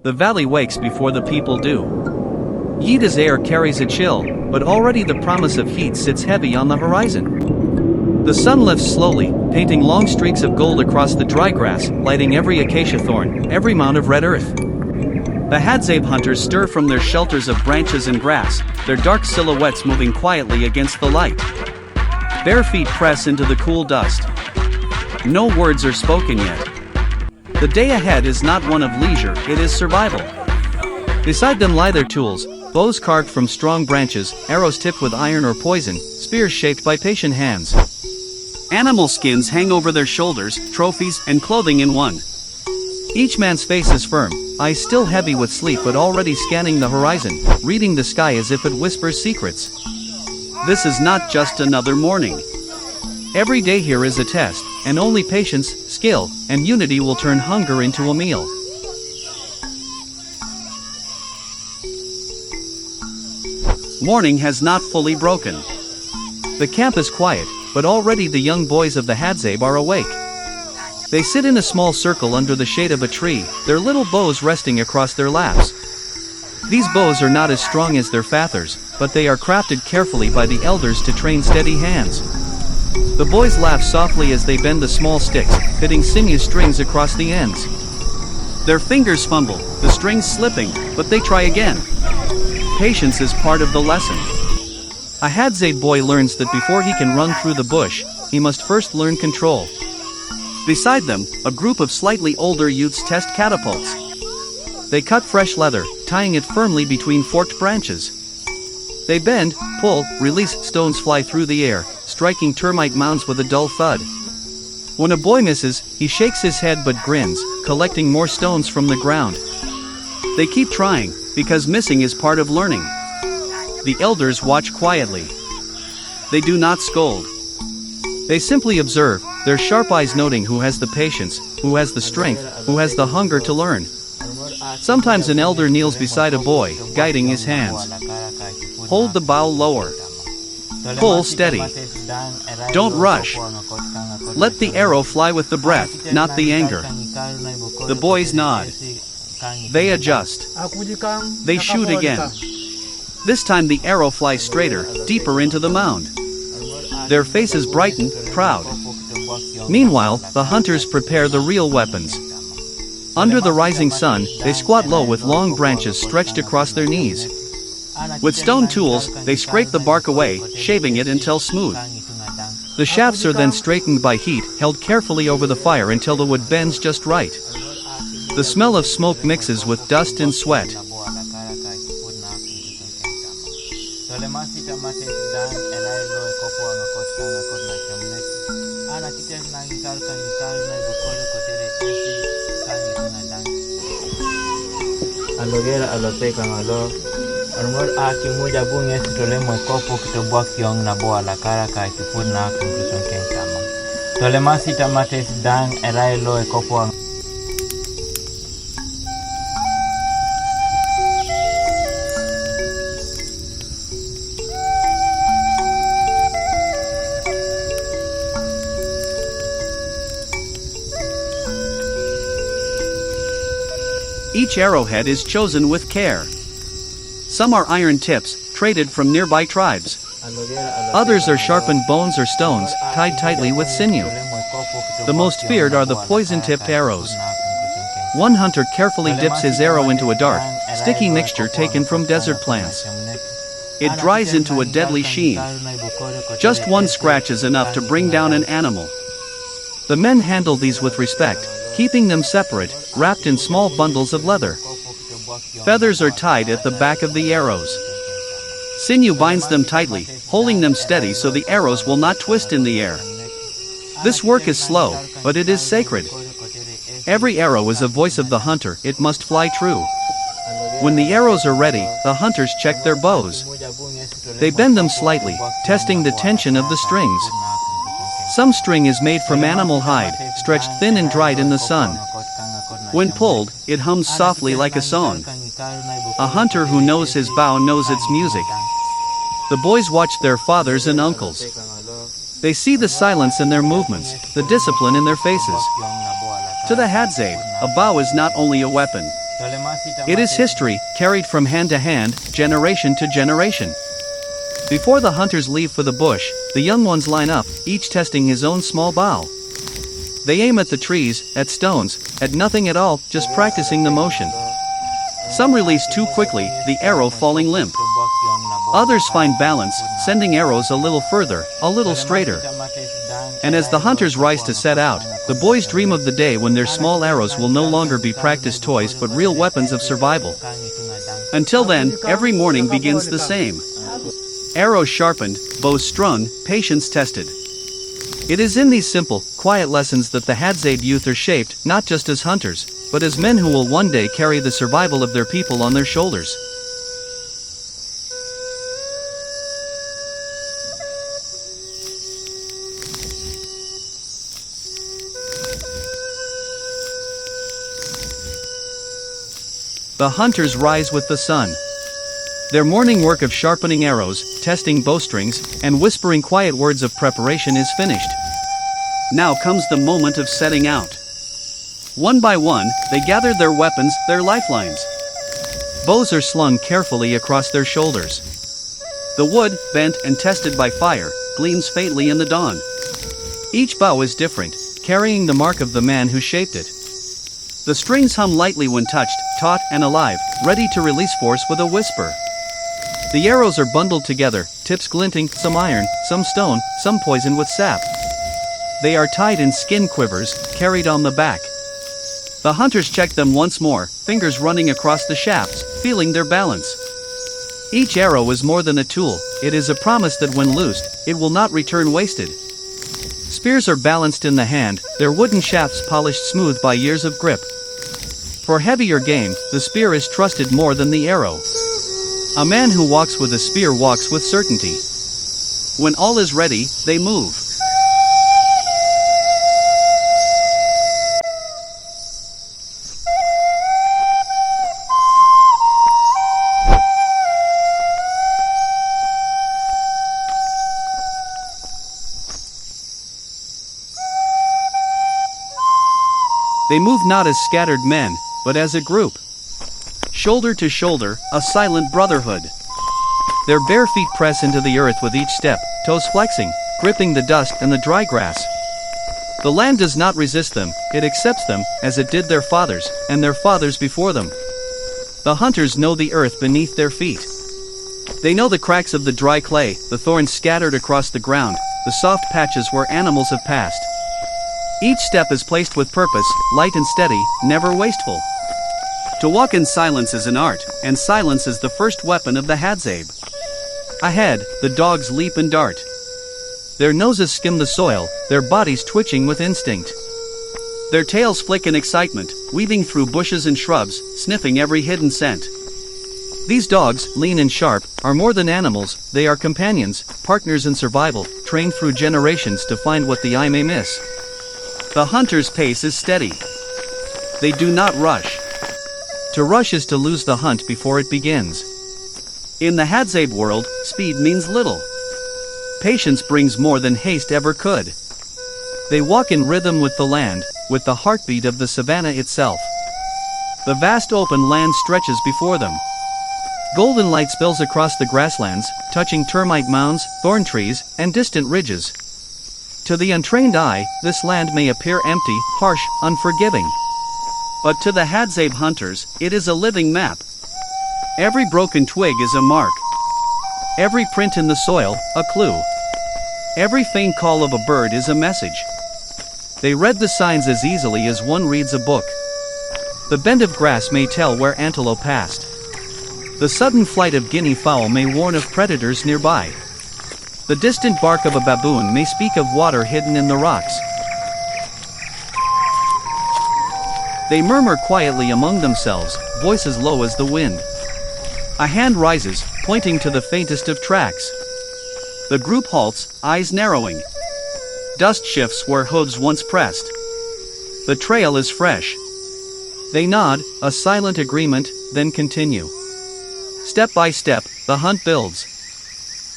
the valley wakes before the people do. Hadza's air carries a chill, but already the promise of heat sits heavy on the horizon. The sun lifts slowly, painting long streaks of gold across the dry grass, lighting every acacia thorn, every mound of red earth. The Hadza hunters stir from their shelters of branches and grass, their dark silhouettes moving quietly against the light. Bare feet press into the cool dust. No words are spoken yet. The day ahead is not one of leisure, it is survival. Beside them lie their tools, bows carved from strong branches, arrows tipped with iron or poison, spears shaped by patient hands. Animal skins hang over their shoulders, trophies and clothing in one. Each man's face is firm, eyes still heavy with sleep but already scanning the horizon, reading the sky as if it whispers secrets. This is not just another morning. Every day here is a test, and only patience, skill, and unity will turn hunger into a meal. Morning has not fully broken. The camp is quiet, but already the young boys of the Hadza are awake. They sit in a small circle under the shade of a tree, their little bows resting across their laps. These bows are not as strong as their fathers, but they are crafted carefully by the elders to train steady hands. The boys laugh softly as they bend the small sticks, fitting sinew strings across the ends. Their fingers fumble, the strings slipping, but they try again. Patience is part of the lesson. A Hadza boy learns that before he can run through the bush, he must first learn control. Beside them, a group of slightly older youths test catapults. They cut fresh leather, tying it firmly between forked branches. They bend, pull, release, stones fly through the air, striking termite mounds with a dull thud. When a boy misses, he shakes his head but grins, collecting more stones from the ground. They keep trying, because missing is part of learning. The elders watch quietly. They do not scold. They simply observe, their sharp eyes noting who has the patience, who has the strength, who has the hunger to learn. Sometimes an elder kneels beside a boy, guiding his hands. Hold the bow lower. Pull steady. Don't rush. Let the arrow fly with the breath, not the anger. The boys nod. They adjust. They shoot again. This time the arrow flies straighter, deeper into the mound. Their faces brighten, proud. Meanwhile, the hunters prepare the real weapons. Under the rising sun, they squat low with long branches stretched across their knees. With stone tools, they scrape the bark away, shaving it until smooth. The shafts are then straightened by heat, held carefully over the fire until the wood bends just right. The smell of smoke mixes with dust and sweat. Armor aki moja bunge sitole mwekopo kitobwa kiong na boa la kara ka kifun na conclusion ken kama. Tole masita mates dan erai lo ekopo. Each arrowhead is chosen with care. Some are iron tips, traded from nearby tribes. Others are sharpened bones or stones, tied tightly with sinew. The most feared are the poison-tipped arrows. One hunter carefully dips his arrow into a dark, sticky mixture taken from desert plants. It dries into a deadly sheen. Just one scratch is enough to bring down an animal. The men handle these with respect, keeping them separate, wrapped in small bundles of leather. Feathers are tied at the back of the arrows. Sinew binds them tightly, holding them steady so the arrows will not twist in the air. This work is slow, but it is sacred. Every arrow is a voice of the hunter, it must fly true. When the arrows are ready, the hunters check their bows. They bend them slightly, testing the tension of the strings. Some string is made from animal hide, stretched thin and dried in the sun. When pulled, it hums softly like a song. A hunter who knows his bow knows its music. The boys watch their fathers and uncles. They see the silence in their movements, the discipline in their faces. To the Hadza, a bow is not only a weapon, It is history, carried from hand to hand, generation to generation. Before the hunters leave for the bush, the young ones line up, each testing his own small bow. They aim at the trees, at stones, at nothing at all, just practicing the motion. Some release too quickly, the arrow falling limp. Others find balance, sending arrows a little further, a little straighter. And as the hunters rise to set out, the boys dream of the day when their small arrows will no longer be practice toys but real weapons of survival. Until then, every morning begins the same. Arrows sharpened, bows strung, patience tested. It is in these simple, quiet lessons that the Hadza youth are shaped, not just as hunters, but as men who will one day carry the survival of their people on their shoulders. The hunters rise with the sun. Their morning work of sharpening arrows, testing bowstrings, and whispering quiet words of preparation is finished. Now comes the moment of setting out. One by one, they gather their weapons, their lifelines. Bows are slung carefully across their shoulders. The wood, bent and tested by fire, gleams faintly in the dawn. Each bow is different, carrying the mark of the man who shaped it. The strings hum lightly when touched, taut and alive, ready to release force with a whisper. The arrows are bundled together, tips glinting, some iron, some stone, some poisoned with sap. They are tied in skin quivers, carried on the back. The hunters check them once more, fingers running across the shafts, feeling their balance. Each arrow is more than a tool, it is a promise that when loosed, it will not return wasted. Spears are balanced in the hand, their wooden shafts polished smooth by years of grip. For heavier game, the spear is trusted more than the arrow. A man who walks with a spear walks with certainty. When all is ready, they move. They move not as scattered men, but as a group. Shoulder to shoulder, a silent brotherhood. Their bare feet press into the earth with each step, toes flexing, gripping the dust and the dry grass. The land does not resist them, it accepts them, as it did their fathers, and their fathers before them. The hunters know the earth beneath their feet. They know the cracks of the dry clay, the thorns scattered across the ground, the soft patches where animals have passed. Each step is placed with purpose, light and steady, never wasteful. To walk in silence is an art, and silence is the first weapon of the Hadza. Ahead, the dogs leap and dart. Their noses skim the soil, their bodies twitching with instinct. Their tails flick in excitement, weaving through bushes and shrubs, sniffing every hidden scent. These dogs, lean and sharp, are more than animals, they are companions, partners in survival, trained through generations to find what the eye may miss. The hunter's pace is steady. They do not rush. To rush is to lose the hunt before it begins. In the Hadza world, speed means little. Patience brings more than haste ever could. They walk in rhythm with the land, with the heartbeat of the savannah itself. The vast open land stretches before them. Golden light spills across the grasslands, touching termite mounds, thorn trees, and distant ridges. To the untrained eye, this land may appear empty, harsh, unforgiving. But to the Hadza hunters, it is a living map. Every broken twig is a mark. Every print in the soil, a clue. Every faint call of a bird is a message. They read the signs as easily as one reads a book. The bend of grass may tell where antelope passed. The sudden flight of guinea fowl may warn of predators nearby. The distant bark of a baboon may speak of water hidden in the rocks. They murmur quietly among themselves, voices low as the wind. A hand rises, pointing to the faintest of tracks. The group halts, eyes narrowing. Dust shifts where hooves once pressed. The trail is fresh. They nod, a silent agreement, then continue. Step by step, the hunt builds.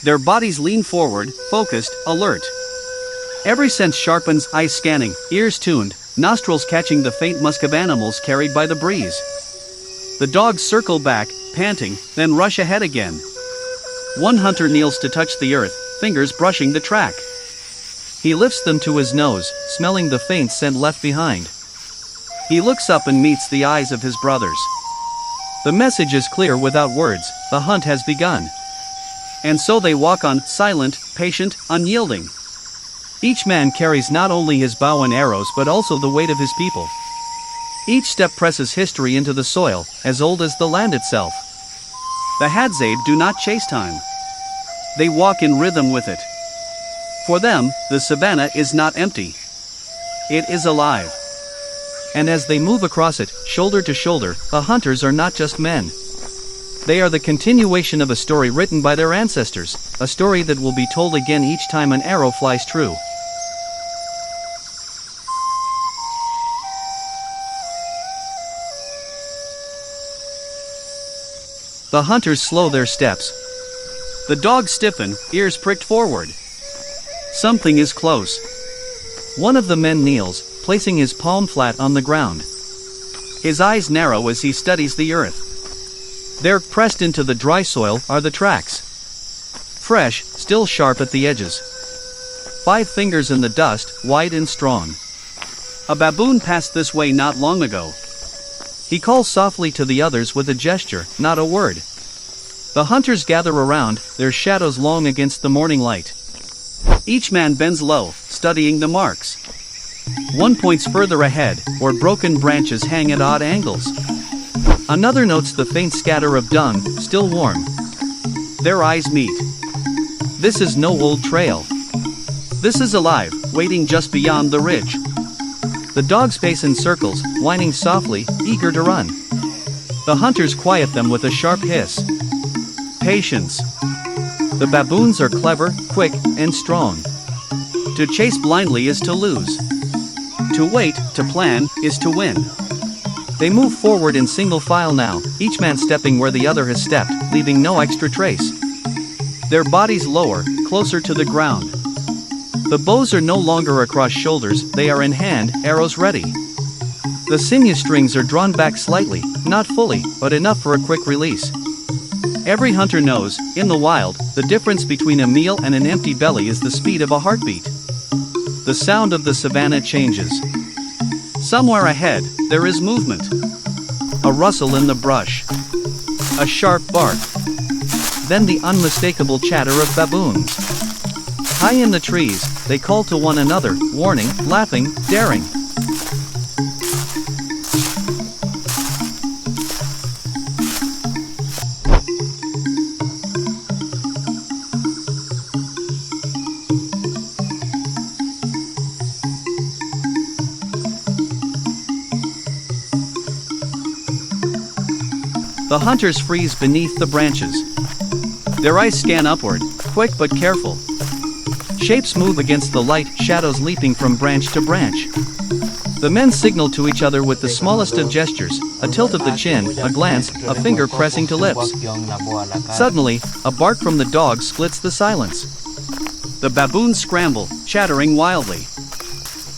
Their bodies lean forward, focused, alert. Every sense sharpens, eyes scanning, ears tuned, nostrils catching the faint musk of animals carried by the breeze. The dogs circle back, panting, then rush ahead again. One hunter kneels to touch the earth, fingers brushing the track. He lifts them to his nose, smelling the faint scent left behind. He looks up and meets the eyes of his brothers. The message is clear without words: the hunt has begun. And so they walk on, silent, patient, unyielding. Each man carries not only his bow and arrows but also the weight of his people. Each step presses history into the soil, as old as the land itself. The Hadza do not chase time. They walk in rhythm with it. For them, the savannah is not empty. It is alive. And as they move across it, shoulder to shoulder, the hunters are not just men. They are the continuation of a story written by their ancestors, a story that will be told again each time an arrow flies true. The hunters slow their steps. The dogs stiffen, ears pricked forward. Something is close. One of the men kneels, placing his palm flat on the ground. His eyes narrow as he studies the earth. There, pressed into the dry soil, are the tracks. Fresh, still sharp at the edges. 5 fingers in the dust, wide and strong. A baboon passed this way not long ago. He calls softly to the others with a gesture, not a word. The hunters gather around, their shadows long against the morning light. Each man bends low, studying the marks. One points further ahead, where broken branches hang at odd angles. Another notes the faint scatter of dung, still warm. Their eyes meet. This is no old trail. This is alive, waiting just beyond the ridge. The dogs pace in circles, whining softly, eager to run. The hunters quiet them with a sharp hiss. Patience. The baboons are clever, quick, and strong. To chase blindly is to lose. To wait, to plan, is to win. They move forward in single file now, each man stepping where the other has stepped, leaving no extra trace. Their bodies lower, closer to the ground. The bows are no longer across shoulders, they are in hand, arrows ready. The sinew strings are drawn back slightly, not fully, but enough for a quick release. Every hunter knows, in the wild, the difference between a meal and an empty belly is the speed of a heartbeat. The sound of the savannah changes. Somewhere ahead, there is movement. A rustle in the brush. A sharp bark. Then the unmistakable chatter of baboons. High in the trees, they call to one another, warning, laughing, daring. The hunters freeze beneath the branches. Their eyes scan upward, quick but careful. Shapes move against the light, shadows leaping from branch to branch. The men signal to each other with the smallest of gestures, a tilt of the chin, a glance, a finger pressing to lips. Suddenly, a bark from the dog splits the silence. The baboons scramble, chattering wildly.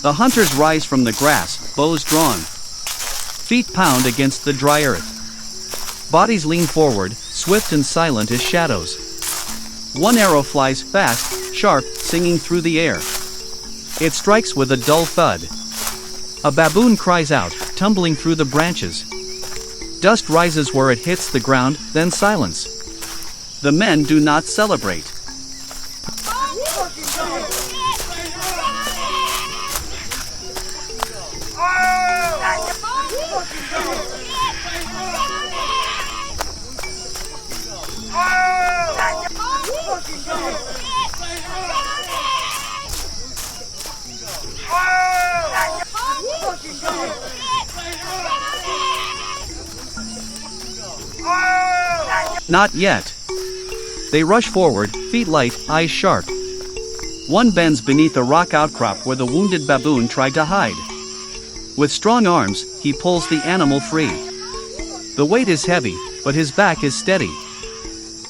The hunters rise from the grass, bows drawn. Feet pound against the dry earth. Bodies lean forward, swift and silent as shadows. One arrow flies fast, sharp, singing through the air. It strikes with a dull thud. A baboon cries out, tumbling through the branches. Dust rises where it hits the ground, then silence. The men do not celebrate. Not yet. They rush forward, feet light, eyes sharp. One bends beneath a rock outcrop where the wounded baboon tried to hide. With strong arms, he pulls the animal free. The weight is heavy, but his back is steady.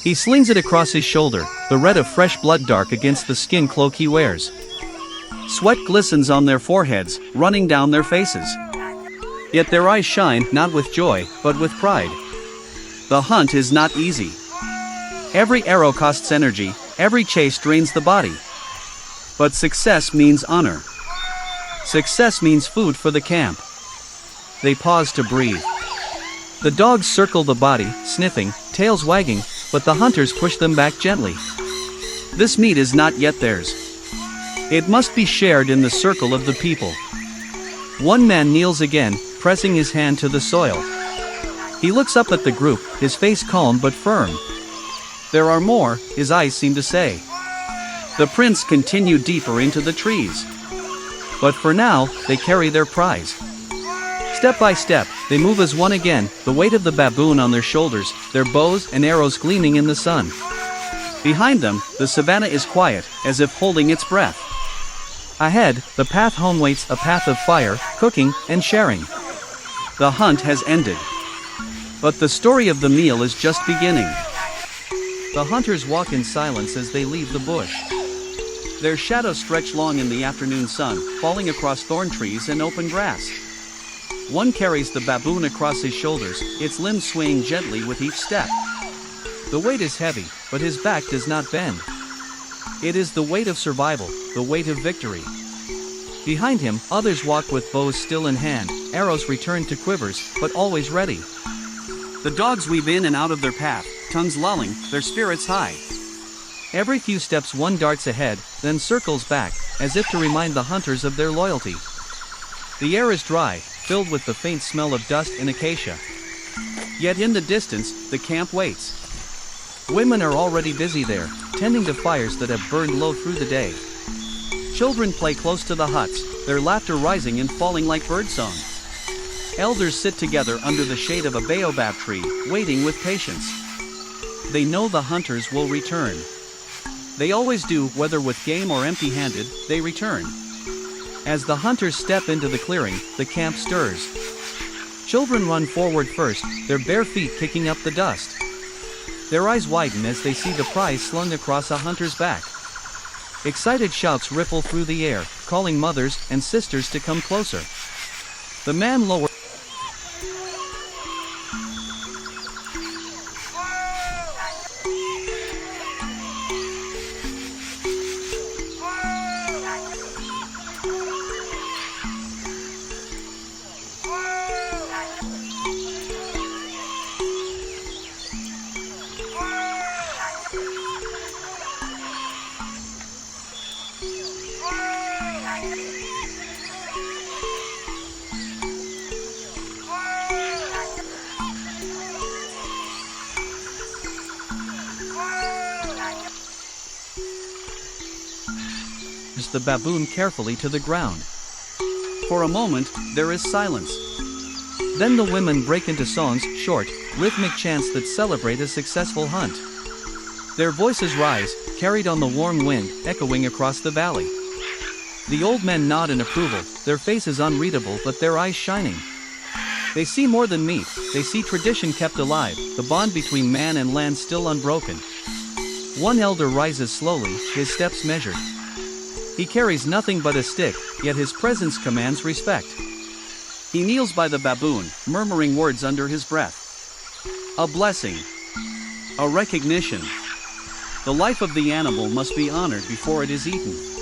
He slings it across his shoulder, the red of fresh blood dark against the skin cloak he wears. Sweat glistens on their foreheads, running down their faces. Yet their eyes shine not with joy, but with pride. The hunt is not easy. Every arrow costs energy, every chase drains the body. But success means honor. Success means food for the camp. They pause to breathe. The dogs circle the body, sniffing, tails wagging, but the hunters push them back gently. This meat is not yet theirs. It must be shared in the circle of the people. One man kneels again, pressing his hand to the soil. He looks up at the group, his face calm but firm. There are more, his eyes seem to say. The prints continue deeper into the trees. But for now, they carry their prize. Step by step, they move as one again, the weight of the baboon on their shoulders, their bows and arrows gleaming in the sun. Behind them, the savannah is quiet, as if holding its breath. Ahead, the path home waits, a path of fire, cooking, and sharing. The hunt has ended. But the story of the meal is just beginning. The hunters walk in silence as they leave the bush. Their shadows stretch long in the afternoon sun, falling across thorn trees and open grass. One carries the baboon across his shoulders, its limbs swaying gently with each step. The weight is heavy, but his back does not bend. It is the weight of survival, the weight of victory. Behind him, others walk with bows still in hand, arrows returned to quivers, but always ready. The dogs weave in and out of their path, tongues lolling, their spirits high. Every few steps one darts ahead, then circles back, as if to remind the hunters of their loyalty. The air is dry, filled with the faint smell of dust and acacia. Yet in the distance, the camp waits. Women are already busy there, tending to fires that have burned low through the day. Children play close to the huts, their laughter rising and falling like birdsong. Elders sit together under the shade of a baobab tree, waiting with patience. They know the hunters will return. They always do, whether with game or empty-handed, they return. As the hunters step into the clearing, the camp stirs. Children run forward first, their bare feet kicking up the dust. Their eyes widen as they see the prize slung across a hunter's back. Excited shouts ripple through the air, calling mothers and sisters to come closer. The man lowers the baboon carefully to the ground. For a moment, there is silence. Then the women break into songs, short, rhythmic chants that celebrate a successful hunt. Their voices rise, carried on the warm wind, echoing across the valley. The old men nod in approval, their faces unreadable but their eyes shining. They see more than meat, they see tradition kept alive, the bond between man and land still unbroken. One elder rises slowly, his steps measured. He carries nothing but a stick, yet his presence commands respect. He kneels by the baboon, murmuring words under his breath. A blessing. A recognition. The life of the animal must be honored before it is eaten.